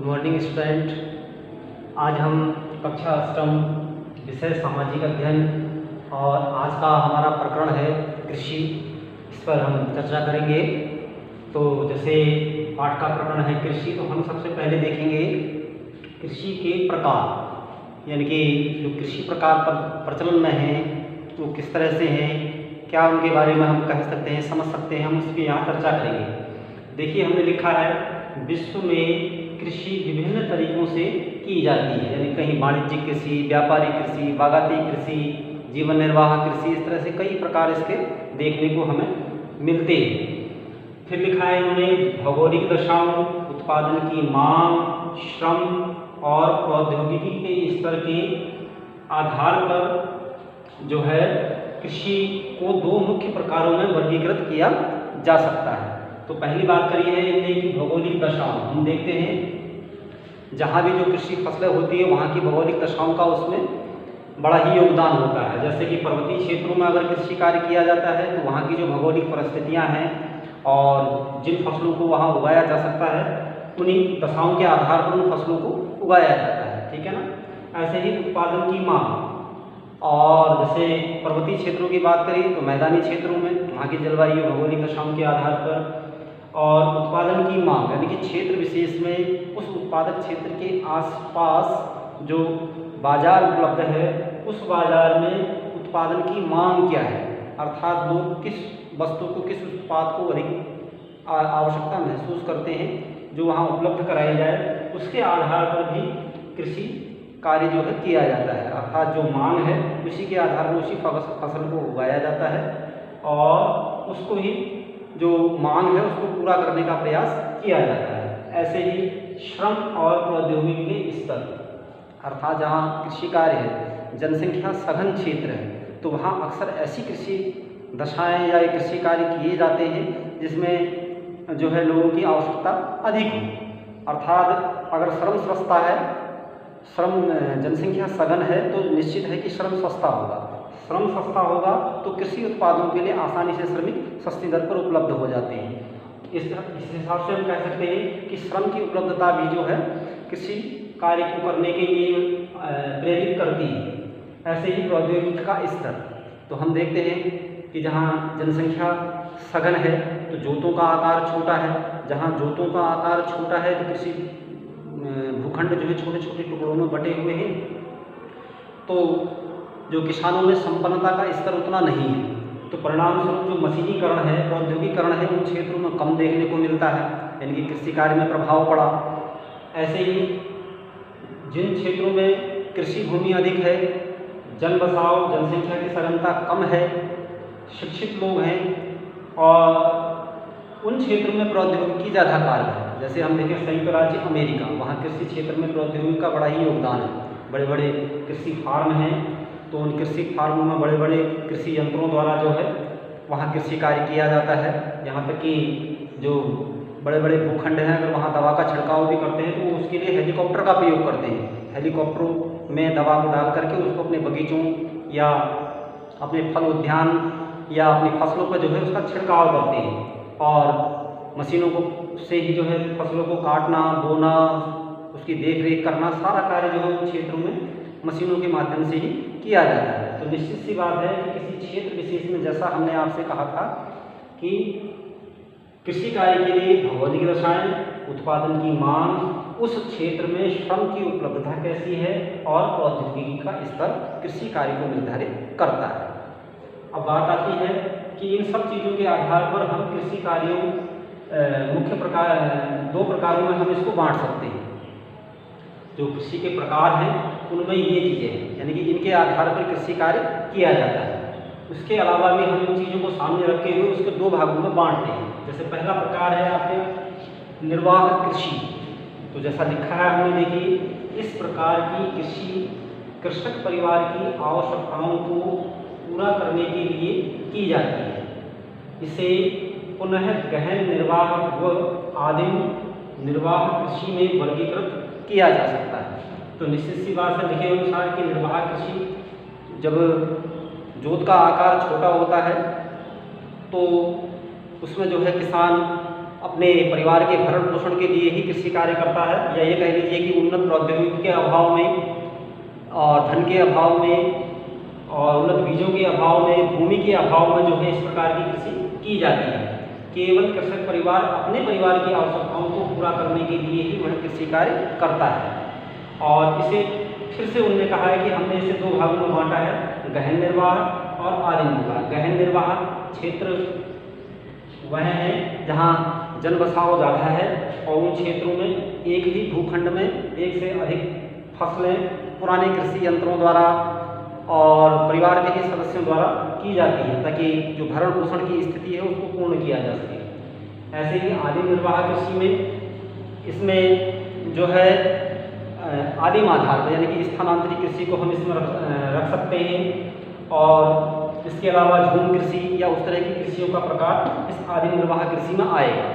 Morning student. आज हम कक्षा अष्टम विषय सामाजिक अध्ययन और आज का हमारा प्रकरण है कृषि। इस पर हम चर्चा करेंगे। तो जैसे पाठ का प्रकरण है कृषि, तो हम सबसे पहले देखेंगे कृषि के प्रकार, यानी कि जो कृषि प्रकार प्रचलन में हैं वो किस तरह से हैं, क्या उनके बारे में हम कह सकते हैं, समझ सकते हैं, हम उसकी यहाँ चर्चा करेंगे। देखिए, हमने लिखा है विश्व में कृषि विभिन्न तरीकों से की जाती है, यानी कहीं वाणिज्यिक कृषि, व्यापारिक कृषि, बागायती कृषि, जीवन निर्वाह कृषि, इस तरह से कई प्रकार इसके देखने को हमें मिलते हैं। फिर लिखा है इन्होंने भौगोलिक दशाओं, उत्पादन की मांग, श्रम और प्रौद्योगिकी के स्तर के आधार पर जो है कृषि को दो मुख्य प्रकारों में वर्गीकृत किया जा सकता है। तो पहली बात करी है इनने कि भौगोलिक दशाओं। हम देखते हैं जहाँ भी जो कृषि फसलें होती है वहाँ की भौगोलिक दशाओं का उसमें बड़ा ही योगदान होता है। जैसे कि पर्वतीय क्षेत्रों में अगर कृषि कार्य किया जाता है तो वहाँ की जो भौगोलिक परिस्थितियाँ हैं और जिन फसलों को वहाँ उगाया जा सकता है उन्हीं दशाओं के आधार पर उन फसलों को उगाया जाता है, ठीक है ना। ऐसे ही उत्पादन की मांग, और जैसे पर्वतीय क्षेत्रों की बात करें तो मैदानी क्षेत्रों में वहाँ की जलवायु भौगोलिक दशाओं के आधार पर, और उत्पादन की मांग यानी कि क्षेत्र विशेष में उस उत्पादक क्षेत्र के आसपास जो बाजार उपलब्ध है उस बाजार में उत्पादन की मांग क्या है, अर्थात लोग किस वस्तु को, किस उत्पाद को अधिक आवश्यकता महसूस करते हैं जो वहाँ उपलब्ध कराई जाए, उसके आधार पर भी कृषि कार्य जो है किया जाता है। अर्थात जो मांग है उसी के आधार पर उसी फसल को उगाया जाता है और उसको ही जो मांग है उसको पूरा करने का प्रयास किया जाता है। ऐसे ही श्रम और प्रौद्योगिकी के स्तर, अर्थात जहाँ कृषि कार्य है, जनसंख्या सघन क्षेत्र है, तो वहाँ अक्सर ऐसी कृषि दशाएं या कृषि कार्य किए जाते हैं जिसमें जो है लोगों की आवश्यकता अधिक हो। अर्थात अगर श्रम सस्ता है, जनसंख्या सघन है, तो निश्चित है कि श्रम सस्ता होगा। श्रम सस्ता होगा तो कृषि उत्पादों के लिए आसानी से श्रमिक सस्ती दर पर उपलब्ध हो जाते हैं। इस हिसाब से हम कह सकते हैं कि श्रम की उपलब्धता भी जो है कृषि कार्य को करने के लिए प्रेरित करती है। ऐसे ही प्रौद्योगिकी का स्तर, तो हम देखते हैं कि जहाँ जनसंख्या सघन है तो जोतों का आकार छोटा है। जहाँ जोतों का आकार छोटा है तो कृषि भूखंड जो है छोटे छोटे टुकड़ों में बटे हुए हैं, तो जो किसानों में संपन्नता का स्तर उतना नहीं है। तो परिणाम स्वरूप जो मशीनीकरण है, प्रौद्योगिकीकरण है, उन क्षेत्रों में कम देखने को मिलता है, यानी कि कृषि कार्य में प्रभाव पड़ा। ऐसे ही जिन क्षेत्रों में कृषि भूमि अधिक है, जन बसाव, जनसंख्या की सघनता कम है, शिक्षित लोग हैं और उन क्षेत्रों में प्रौद्योगिकी ज़्यादा कारगर है। जैसे हम देखें संयुक्त राज्य अमेरिका, वहाँ कृषि क्षेत्र में प्रौद्योगिकी का बड़ा ही योगदान है। बड़े बड़े कृषि फार्म हैं, तो उन कृषि फार्मों में बड़े बड़े कृषि यंत्रों द्वारा जो है वहाँ कृषि कार्य किया जाता है। यहाँ तक कि जो बड़े बड़े भूखंड हैं अगर वहाँ दवा का छिड़काव भी करते हैं तो उसके लिए हेलीकॉप्टर का प्रयोग करते हैं। हेलीकॉप्टरों में दवा को डाल करके उसको अपने बगीचों या अपने फल उद्यान या अपनी फसलों पर जो है उसका छिड़काव करते हैं, और मशीनों को से ही जो है फसलों को काटना, बोना, उसकी देख रेख करना, सारा कार्य जो है उन क्षेत्रों में मशीनों के माध्यम से ही किया जाता है। तो निश्चित सी बात है कि किसी क्षेत्र विशेष में, जैसा हमने आपसे कहा था कि कृषि कार्य के लिए भौगोलिक दशाएं, उत्पादन की मांग, उस क्षेत्र में श्रम की उपलब्धता कैसी है और प्रौद्योगिकी का स्तर कृषि कार्य को निर्धारित करता है। अब बात आती है कि इन सब चीज़ों के आधार पर हम कृषि कार्यों मुख्य प्रकार, दो प्रकारों में हम इसको बांट सकते हैं। जो कृषि के प्रकार हैं उनमें ये चीज़ें हैं, यानी कि इनके आधार पर कृषि कार्य किया जाता है। उसके अलावा भी हम इन चीज़ों को सामने रखे हुए उसको दो भागों में बांटते हैं। जैसे पहला प्रकार है आपके निर्वाह कृषि। तो जैसा लिखा है हमने, देखिए, इस प्रकार की कृषि कृषक परिवार की आवश्यकताओं को पूरा करने के लिए की जाती है। इसे पुनः गहन निर्वाह व आदिम निर्वाह कृषि में वर्गीकृत किया जा सकता है। तो निश्चित सी बात है, लिखे अनुसार कि निर्वाह कृषि जब जोत का आकार छोटा होता है तो उसमें जो है किसान अपने परिवार के भरण पोषण के लिए ही कृषि कार्य करता है, या ये कह लीजिए कि उन्नत प्रौद्योगिकी के अभाव में और धन के अभाव में और उन्नत बीजों के अभाव में, भूमि के अभाव में जो है इस प्रकार की कृषि की जाती है। केवल कृषक परिवार अपने परिवार की आवश्यकताओं को पूरा करने के लिए ही वह कृषि कार्य करता है। और इसे फिर से उन्होंने कहा है कि हमने इसे दो भागों में बांटा है, गहन निर्वाह और आदिम निर्वाह। गहन निर्वाह क्षेत्र वह है जहाँ जन बसाव ज़्यादा है और उन क्षेत्रों में एक ही भूखंड में एक से अधिक फसलें पुराने कृषि यंत्रों द्वारा और परिवार के ही सदस्यों द्वारा की जाती है, ताकि जो भरण पोषण की स्थिति है उसको पूर्ण किया जा सके। ऐसे ही आदिम निर्वाह कृषि में इसमें जो है आदिम आधार पर यानी कि स्थानांतरित कृषि को हम इसमें रख सकते हैं, और इसके अलावा झूम कृषि या उस तरह की कृषियों का प्रकार इस आदिम निर्वाह कृषि में आएगा।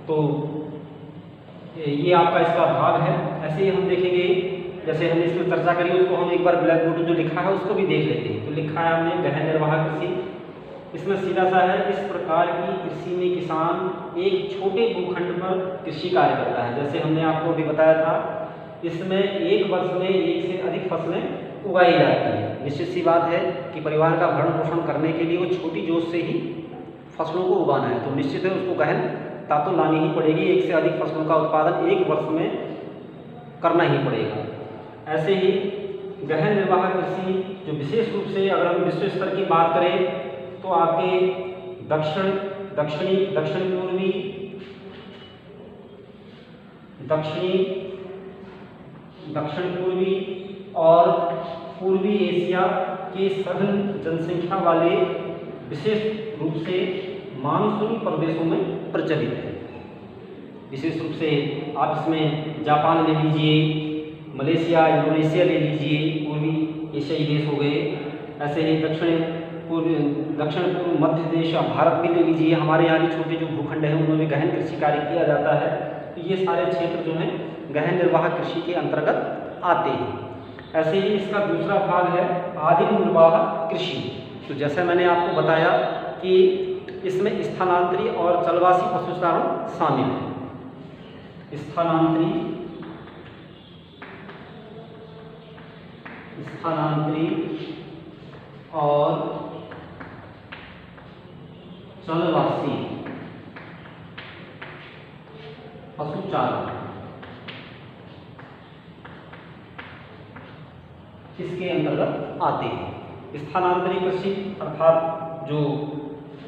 तो ये आपका इसका भाग है। ऐसे ही हम देखेंगे, जैसे हमने इसमें चर्चा करी उसको हम एक बार ब्लैक बोर्ड जो लिखा है उसको भी देख लेते हैं। तो लिखा है हमने गहन निर्वाह कृषि, इसमें सीधा सा है, इस प्रकार की कृषि में किसान एक छोटे भूखंड पर कृषि कार्य करता है। जैसे हमने आपको भी बताया था, इसमें एक वर्ष में एक से अधिक फसलें उगाई जाती है। निश्चित सी बात है कि परिवार का भरण पोषण करने के लिए वो छोटी जोत से ही फसलों को उगाना है, तो निश्चित है उसको गहनता तो लानी ही पड़ेगी। एक से अधिक फसलों का उत्पादन एक वर्ष में करना ही पड़ेगा। ऐसे ही गहन निर्वाह कृषि जो विशेष रूप से अगर हम विश्व स्तर की बात करें तो आपके दक्षिण पूर्वी और पूर्वी एशिया के सघन जनसंख्या वाले विशेष रूप से मानसूनी प्रदेशों में प्रचलित है। विशेष रूप से आप इसमें जापान ले लीजिए, मलेशिया, इंडोनेशिया ले लीजिए, पूर्वी एशियाई देश हो गए। ऐसे ही दक्षिण पूर्व मध्य देश या भारत भी ले लीजिए, हमारे यहाँ भी छोटे जो भूखंड हैं उनमें भी गहन कृषि कार्य किया जाता है। तो ये सारे क्षेत्र जो हैं गहन निर्वाह कृषि के अंतर्गत आते हैं। ऐसे ही इसका दूसरा भाग है आदिम निर्वाह कृषि। तो जैसे मैंने आपको बताया कि इसमें स्थानांतरी और चलवासी पशुचारण शामिल है। स्थानांतरी और चलवासी पशुचारण इसके अंतर्गत आते हैं। स्थानांतरी कृषि अर्थात जो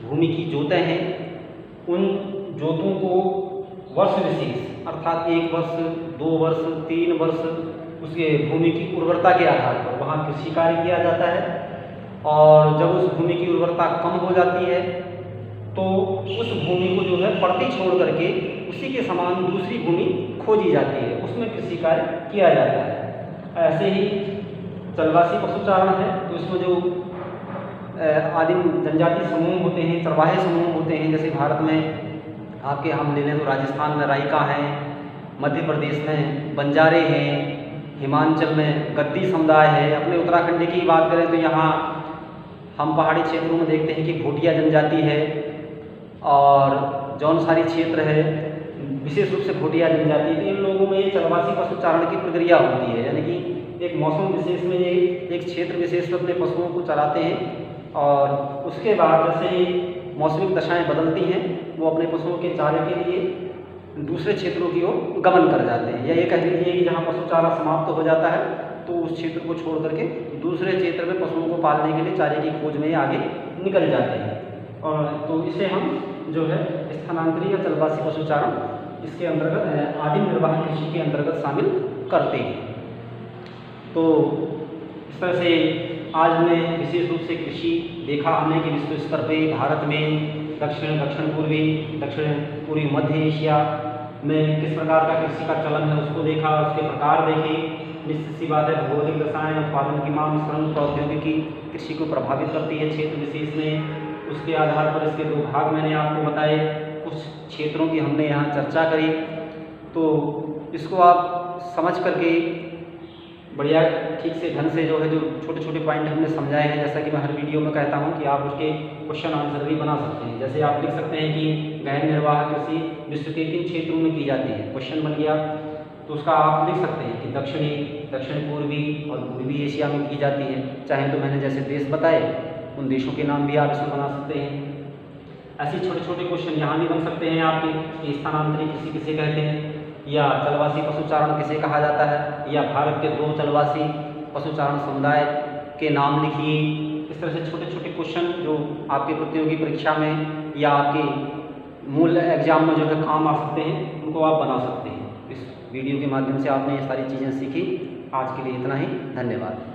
भूमि की जोतें हैं उन जोतों को वर्ष विशेष अर्थात 1 वर्ष, 2 वर्ष, 3 वर्ष उसके भूमि की उर्वरता के आधार पर वहाँ कृषि कार्य किया जाता है। और जब उस भूमि की उर्वरता कम हो जाती है तो उस भूमि को जो है पड़ती छोड़ करके उसी के समान दूसरी भूमि खोजी जाती है, उसमें कृषि कार्य किया जाता है। ऐसे ही चलवासी पशुचारण है, तो इसमें जो आदिम जनजाति समूह होते हैं, चरवाहे समूह होते हैं, जैसे भारत में आपके हम ले लें तो राजस्थान में राइका हैं, मध्य प्रदेश में बंजारे हैं, हिमाचल में गद्दी समुदाय है। अपने उत्तराखंड की बात करें तो यहाँ हम पहाड़ी क्षेत्रों में देखते हैं कि भोटिया जनजाति है, और जौनसारी क्षेत्र है विशेष रूप से भोटिया जनजाति। इन लोगों में चलवासी पशुचारण की प्रक्रिया होती है, यानी कि एक मौसम विशेष में ये एक क्षेत्र विशेष में अपने पशुओं को चराते हैं और उसके बाद जैसे ही मौसमी दशाएं बदलती हैं वो अपने पशुओं के चारे के लिए दूसरे क्षेत्रों की ओर गमन कर जाते हैं। या ये कह लीजिए कि जहाँ पशु चारा समाप्त हो जाता है तो उस क्षेत्र को छोड़ करके दूसरे क्षेत्र में पशुओं को पालने के लिए चारे की खोज में आगे निकल जाते हैं। और तो इसे हम जो है स्थानांतरी या चलवासी पशुचारण इसके अंतर्गत आदिम निर्वाह कृषि के अंतर्गत शामिल करते हैं। तो इस तरह से आज हमने विशेष रूप से कृषि देखा हमने कि विश्व स्तर पे भारत में दक्षिण पूर्वी मध्य एशिया में किस प्रकार का कृषि का चलन है उसको देखा, उसके प्रकार देखे। निश्चित सी बात है भौगोलिक दशाएं, उत्पादन की मांग, श्रम, प्रौद्योगिकी कृषि को प्रभावित करती है क्षेत्र विशेष में। उसके आधार पर इसके 2 भाग मैंने आपको बताए, कुछ क्षेत्रों की हमने यहाँ चर्चा करी। तो इसको आप समझ करके बढ़िया ठीक से ढंग से जो है जो छोटे छोटे पॉइंट हमने समझाए हैं, जैसा कि मैं हर वीडियो में कहता हूं कि आप उसके क्वेश्चन आंसर भी बना सकते हैं। जैसे आप लिख सकते हैं कि गहन निर्वाह कृषि विश्व के किन क्षेत्रों में की जाती है, क्वेश्चन बन गया। तो उसका आप लिख सकते हैं कि दक्षिण पूर्वी और पूर्वी एशिया में की जाती है। चाहे तो मैंने जैसे देश बताए उन देशों के नाम भी आप इसमें बना सकते हैं। ऐसे छोटे छोटे क्वेश्चन यहाँ भी बन सकते हैं आपके कि स्थानांतरी कृषि किसे कहते हैं, या चलवासी पशुचारण किसे कहा जाता है, या भारत के 2 चलवासी पशुचारण समुदाय के नाम लिखिए। इस तरह से छोटे छोटे क्वेश्चन जो आपके प्रतियोगी परीक्षा में या आपके मूल एग्जाम में जो है काम आ सकते हैं, उनको आप बना सकते हैं। इस वीडियो के माध्यम से आपने ये सारी चीज़ें सीखी। आज के लिए इतना ही, धन्यवाद।